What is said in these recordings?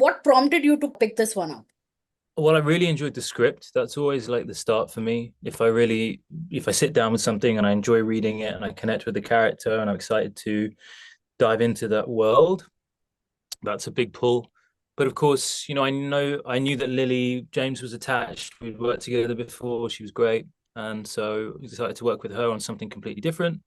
What prompted you to pick this one up? Well, I really enjoyed the script. That's always like the start for me. If I sit down with something and I enjoy reading it and I connect with the character and I'm excited to dive into that world, that's a big pull. But of course, I knew that Lily James was attached. We'd worked together before. She was great. And so I decided to work with her on something completely different.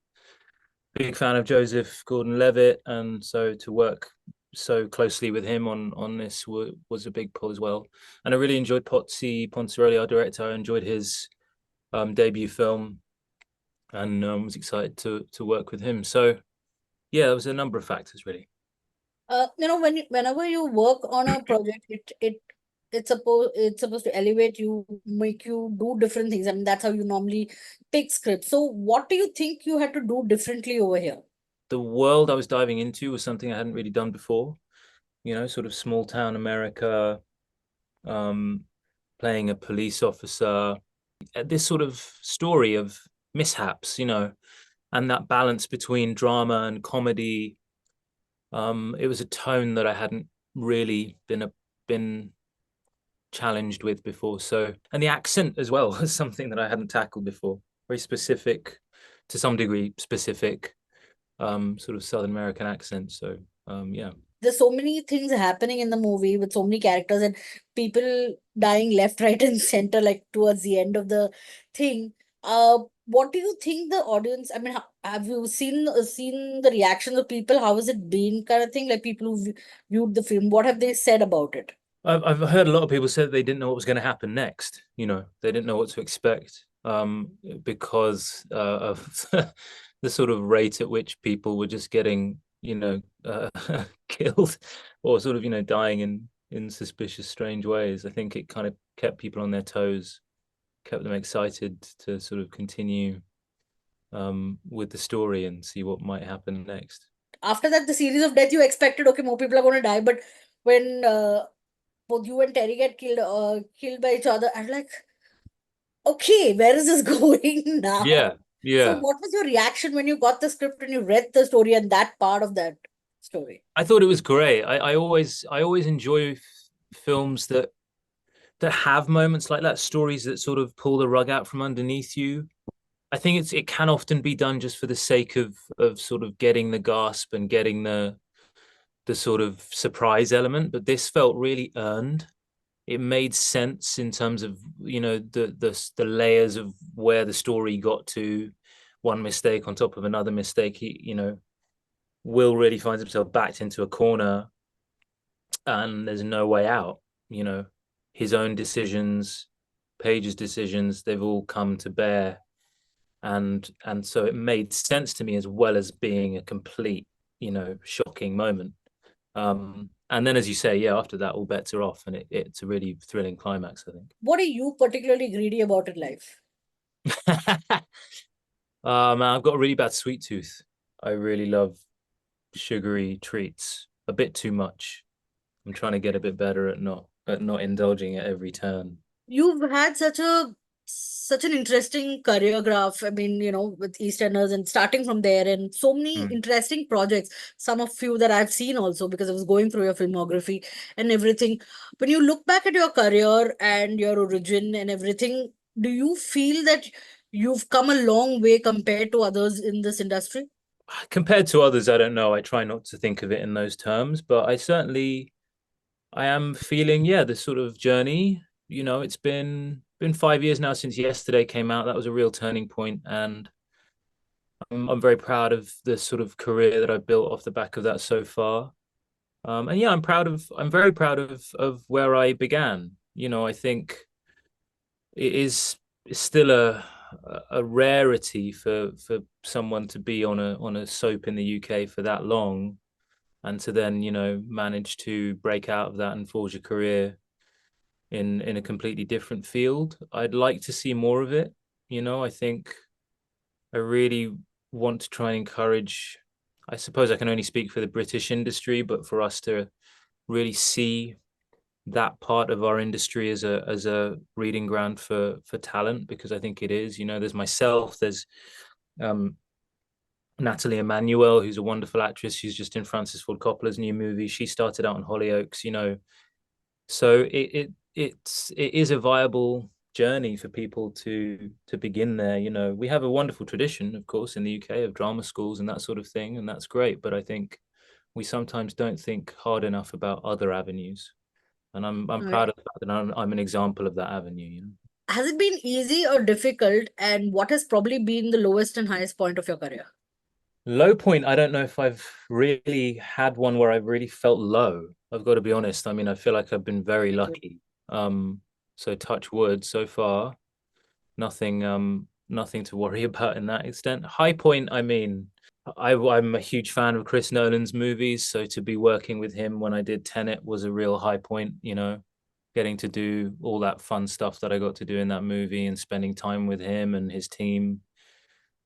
Big fan of Joseph Gordon-Levitt. And so to work so closely with him on this was a big pull as well. And I really enjoyed Pozzi Ponzarelli, our director. I enjoyed his debut film and was excited to work with him. So yeah, there was a number of factors really. Whenever you work on a project, it's supposed to elevate you, make you do different things. I mean, that's how you normally pick scripts. So, what do you think you had to do differently over here? The world I was diving into was something I hadn't really done before. Sort of small town America, um, playing a police officer. This sort of story of mishaps, and that balance between drama and comedy. It was a tone that I hadn't really been challenged with before. So, and the accent as well was something that I hadn't tackled before. Very specific, to some degree, specific, sort of Southern American accent. So, yeah. There's so many things happening in the movie with so many characters and people dying left, right, and center, like towards the end of the thing. What do you think the audience? I mean, have you seen the reactions of people? How has it been, kind of thing? Like people who viewed the film, what have they said about it? I've heard a lot of people say that they didn't know what was going to happen next. They didn't know what to expect, because of the sort of rate at which people were just getting, killed or sort of, dying in suspicious, strange ways. I think it kind of kept people on their toes, kept them excited to sort of continue with the story and see what might happen next. After that, the series of death, you expected, okay, more people are going to die, but when both you and Terry get killed by each other, I'm like, okay, where is this going now? Yeah, So, yeah. what was your reaction when you got the script and you read the story and that part of that story? I thought it was great. I always enjoy films that have moments like that, stories that sort of pull the rug out from underneath you. I think it can often be done just for the sake of sort of getting the gasp and getting the sort of surprise element, but this felt really earned. It made sense in terms of, the layers of where the story got to. One mistake on top of another mistake. Will really finds himself backed into a corner and there's no way out. You know, his own decisions, Page's decisions, they've all come to bear, and so it made sense to me as well as being a complete, shocking moment. And then, as you say, yeah, after that, all bets are off, and it's a really thrilling climax, I What are you particularly greedy about in life? think. Man, I've got a really bad sweet tooth. I really love sugary treats, a bit too much. I'm trying to get a bit better at not indulging at every turn. You've had such an interesting career graph. I mean, with EastEnders and starting from there, and so many Mm. interesting projects. Some of few that I've seen also because I was going through your filmography and everything. When you look back at your career and your origin and everything, do you feel that you've come a long way compared to others in this industry? Compared to others, I don't know. I try not to think of it in those terms, but I am feeling, yeah, this sort of journey. It's been 5 years now since Yesterday came out. That was a real turning point, and I'm very proud of the sort of career that I've built off the back of that so far. And yeah, I'm very proud of where I began. I think it is still a rarity for someone to be on a soap in the UK for that long and to then, manage to break out of that and forge a career in a completely different field. I'd like to see more of it. I think I really want to try and encourage. I suppose I can only speak for the British industry, but for us to really see that part of our industry as a breeding ground for talent, because I think it is. There's myself, there's um Natalie Emmanuel, who's a wonderful actress. She's just in Francis Ford Coppola's new movie. She started out in Hollyoaks. So it is a viable journey for people to begin there. You know, we have a wonderful tradition, of course, in the UK of drama schools and that sort of thing, and that's great. But I think we sometimes don't think hard enough about other avenues, and I'm Right. proud of the fact that I'm an example of that avenue. You know, Has it been easy or difficult? And what has probably been the lowest and highest point of your career? low point. I don't know if I've really had one where I've really felt low. I've got to be honest. I mean, I feel like I've been very Thank you. lucky. So touch wood so far. Nothing to worry about in that extent. High point, I mean, I'm a huge fan of Chris Nolan's movies, so to be working with him when I did Tenet was a real high point, you know, getting to do all that fun stuff that I got to do in that movie and spending time with him and his team.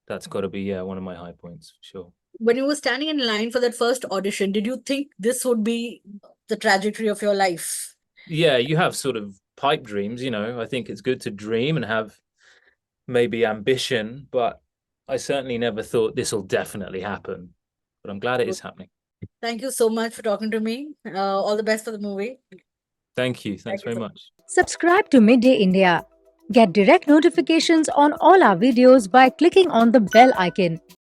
That's got to be, yeah, one of my high points for sure. When you were standing in line for that first audition, did you think this would be the trajectory of your life? Yeah, you have sort of pipe dreams, you know. I think it's good to dream and have maybe ambition, but I certainly never thought this will definitely happen. But I'm glad it is happening. Thank you so much for talking to me. All the best for the movie. Thank you. Thanks Thank you very so much. Subscribe to Midday India. Get direct notifications on all our videos by clicking on the bell icon.